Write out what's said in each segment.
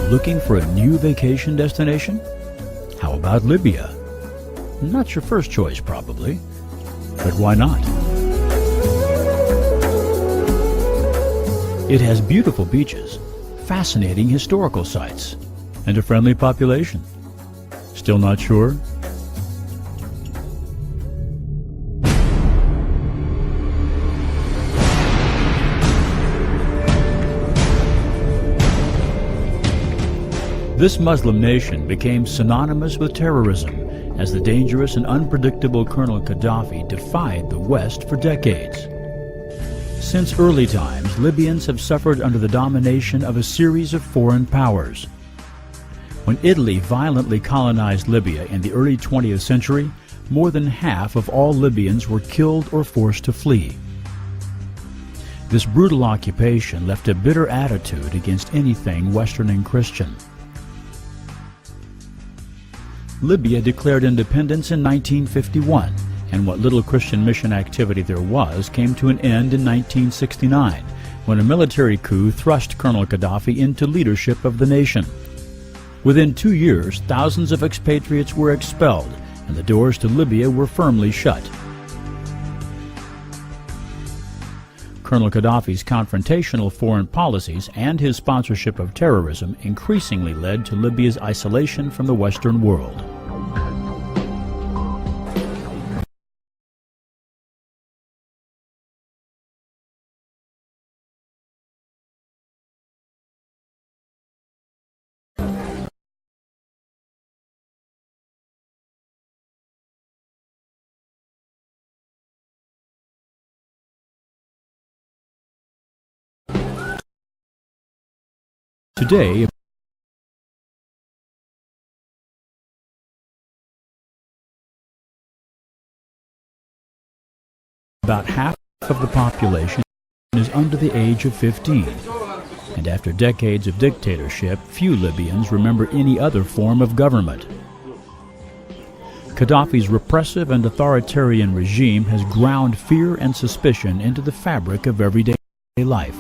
Looking for a new vacation destination? How about Libya? Not your first choice, probably, but why not? It has beautiful beaches, fascinating historical sites, and a friendly population. Still not sure? This Muslim nation became synonymous with terrorism as the dangerous and unpredictable Colonel Gaddafi defied the West for decades. Since early times, Libyans have suffered under the domination of a series of foreign powers. When Italy violently colonized Libya in the early 20th century, more than half of all Libyans were killed or forced to flee. This brutal occupation left a bitter attitude against anything Western and Christian. Libya declared independence in 1951, and what little Christian mission activity there was came to an end in 1969, when a military coup thrust Colonel Gaddafi into leadership of the nation. Within 2 years, thousands of expatriates were expelled, and the doors to Libya were firmly shut. Colonel Gaddafi's confrontational foreign policies and his sponsorship of terrorism increasingly led to Libya's isolation from the Western world. Today, about half of the population is under the age of 15, and after decades of dictatorship, few Libyans remember any other form of government. Gaddafi's repressive and authoritarian regime has ground fear and suspicion into the fabric of everyday life.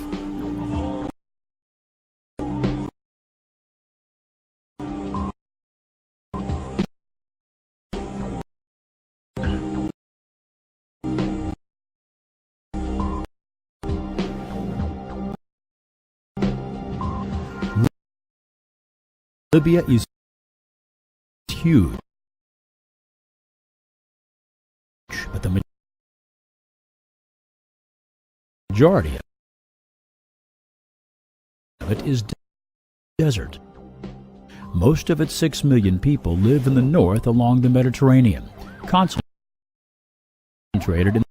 Libya is huge, but the majority of it is desert. Most of its 6 million people live in the north along the Mediterranean, concentrated in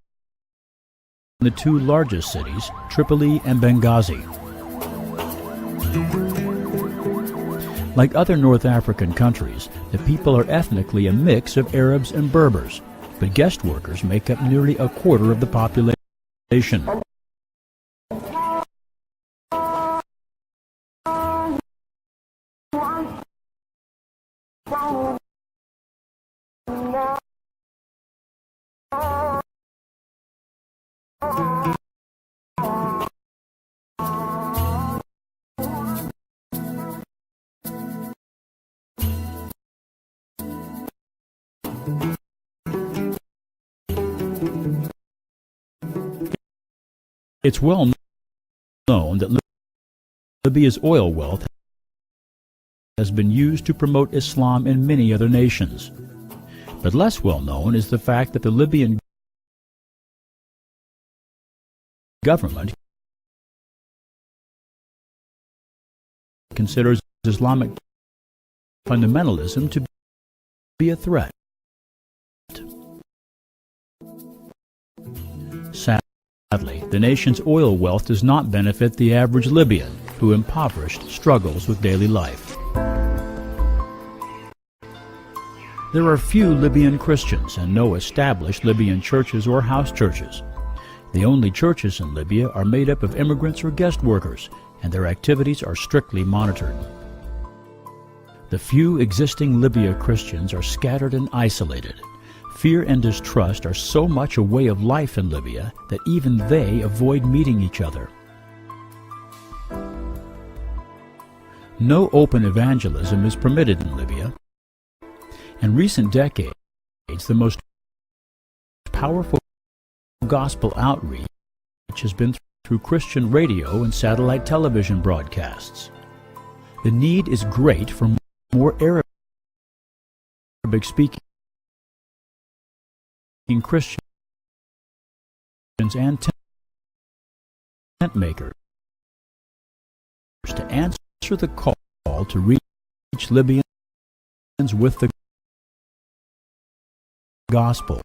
the two largest cities, Tripoli and Benghazi. Like other North African countries, the people are ethnically a mix of Arabs and Berbers, but guest workers make up nearly a quarter of the population. It's well known that Libya's oil wealth has been used to promote Islam in many other nations. But less well known is the fact that the Libyan government considers Islamic fundamentalism to be a threat. Sadly, the nation's oil wealth does not benefit the average Libyan, who, impoverished, struggles with daily life. There are few Libyan Christians and no established Libyan churches or house churches. The only churches in Libya are made up of immigrants or guest workers, and their activities are strictly monitored. The few existing Libya Christians are scattered and isolated. Fear and distrust are so much a way of life in Libya that even they avoid meeting each other. No open evangelism is permitted in Libya. In recent decades, the most powerful gospel outreach has been through Christian radio and satellite television broadcasts. The need is great for more Arabic-speaking Christians and tent makers to answer the call to reach Libyans with the gospel.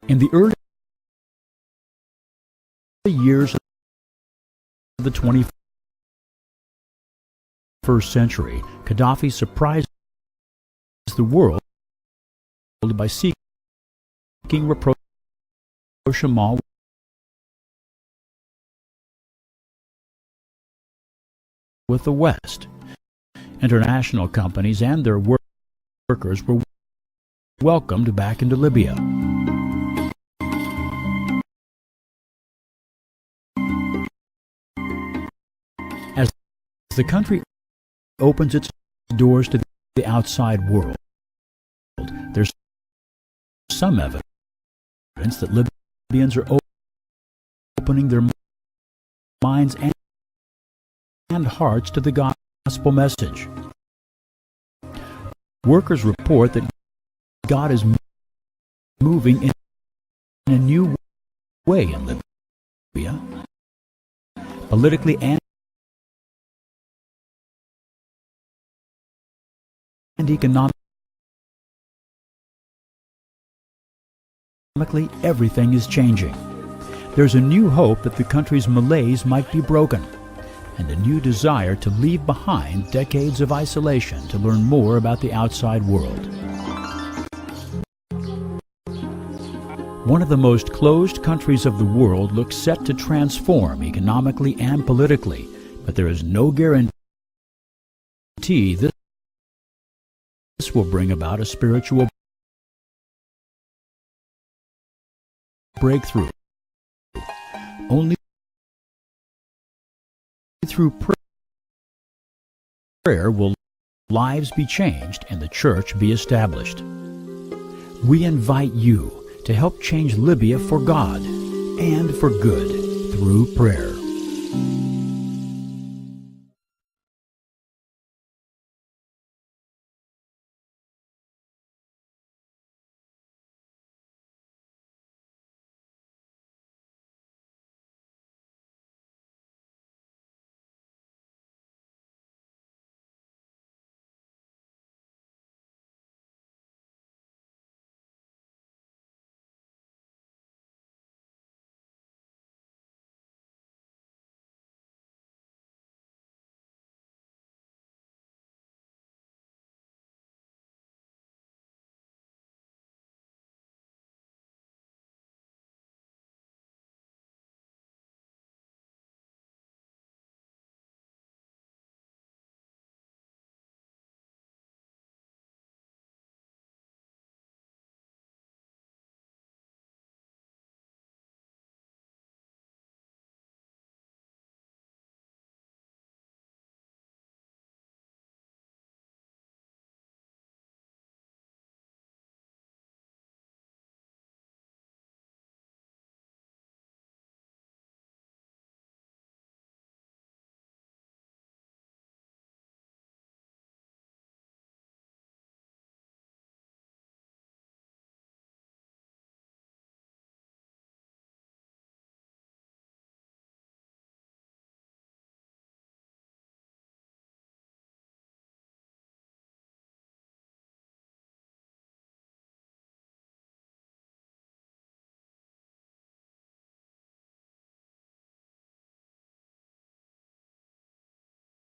In the early years of the 21st century, Gaddafi surprised the world by seeking rapprochement with the West. International companies and their workers were welcomed back into Libya. As the country opens its doors to the outside world, there's some evidence that Libyans are opening their minds and hearts to the gospel message. Workers report that God is moving in a new way in Libya, politically and economically. Everything is changing. There's a new hope that the country's malaise might be broken, and a new desire to leave behind decades of isolation to learn more about the outside world. One of the most closed countries of the world looks set to transform economically and politically, but there is no guarantee this will bring about a spiritual breakthrough. Only through prayer will lives be changed and the church be established. We invite you to help change Libya for God and for good through prayer.